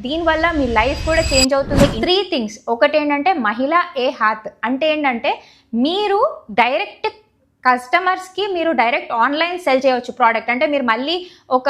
దీనివల్ల మీ లైఫ్ కూడా చేంజ్ అవుతుంది. 3 థింగ్స్. ఒకటి ఏంటంటే మహిళ ఏ హాత్ అంటే ఏంటంటే మీరు డైరెక్ట్ కస్టమర్స్కి మీరు డైరెక్ట్ ఆన్లైన్ సెల్ చేయవచ్చు ప్రోడక్ట్. అంటే మీరు మళ్ళీ ఒక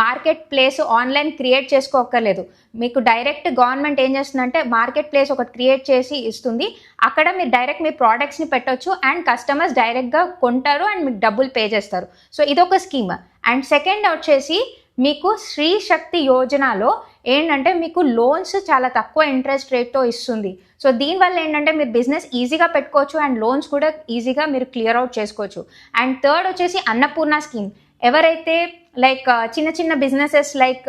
మార్కెట్ ప్లేస్ ఆన్లైన్ క్రియేట్ చేసుకోక్కర్లేదు. మీకు డైరెక్ట్ గవర్నమెంట్ ఏం చేస్తుందంటే మార్కెట్ ప్లేస్ ఒకటి క్రియేట్ చేసి ఇస్తుంది. అక్కడ మీరు డైరెక్ట్ మీ ప్రోడక్ట్స్ని పెట్టవచ్చు అండ్ కస్టమర్స్ డైరెక్ట్గా కొంటారు అండ్ మీకు డబ్బులు పే చేస్తారు. సో ఇదొక స్కీమ్. అండ్ సెకండ్ వచ్చేసి మీకు శ్రీ శక్తి యోజనలో ఏంటంటే మీకు లోన్స్ చాలా తక్కువ ఇంట్రెస్ట్ రేట్తో ఇస్తుంది. సో దీనివల్ల ఏంటంటే మీరు బిజినెస్ ఈజీగా పెట్టుకోవచ్చు అండ్ లోన్స్ కూడా ఈజీగా మీరు క్లియర్ అవుట్ చేసుకోవచ్చు. అండ్ థర్డ్ వచ్చేసి అన్నపూర్ణ స్కీమ్. ఎవరైతే లైక్ చిన్న చిన్న businesses like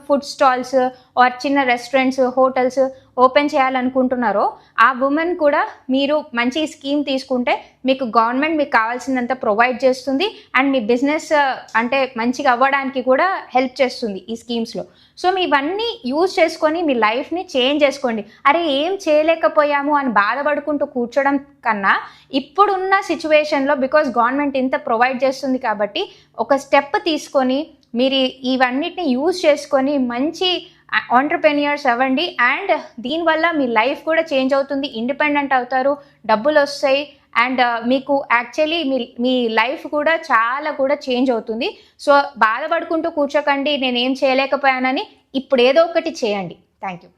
food stalls or చిన్న రెస్టారెంట్స్ హోటల్స్ ఓపెన్ చేయాలనుకుంటున్నారో ఆ ఉమెన్ కూడా మీరు మంచి స్కీమ్ తీసుకుంటే మీకు గవర్నమెంట్ మీకు కావాల్సినంత ప్రొవైడ్ చేస్తుంది అండ్ మీ బిజినెస్ అంటే మంచిగా అవ్వడానికి కూడా హెల్ప్ చేస్తుంది ఈ స్కీమ్స్లో. సో మీ ఇవన్నీ యూజ్ చేసుకొని మీ లైఫ్ని చేంజ్ చేసుకోండి. అరే ఏం చేయలేకపోయాము అని బాధపడుకుంటూ కూర్చోడం కన్నా ఇప్పుడున్న సిచ్యువేషన్లో బికాజ్ గవర్నమెంట్ ఇంత ప్రొవైడ్ చేస్తుంది కాబట్టి ఒక స్టెప్ తీసుకొని మీరు ఇవన్నిటిని యూజ్ చేసుకొని మంచి ఆంటర్ప్రెన్యూర్స్ అవ్వండి. అండ్ దీనివల్ల మీ లైఫ్ కూడా చేంజ్ అవుతుంది, ఇండిపెండెంట్ అవుతారు, డబ్బులు వస్తాయి అండ్ మీకు యాక్చువల్లీ మీ లైఫ్ కూడా చాలా కూడా చేంజ్ అవుతుంది. సో బాధపడుకుంటూ కూర్చోకండి నేనేం చేయలేకపోయానని. ఇప్పుడు ఏదో ఒకటి చేయండి. Thank you.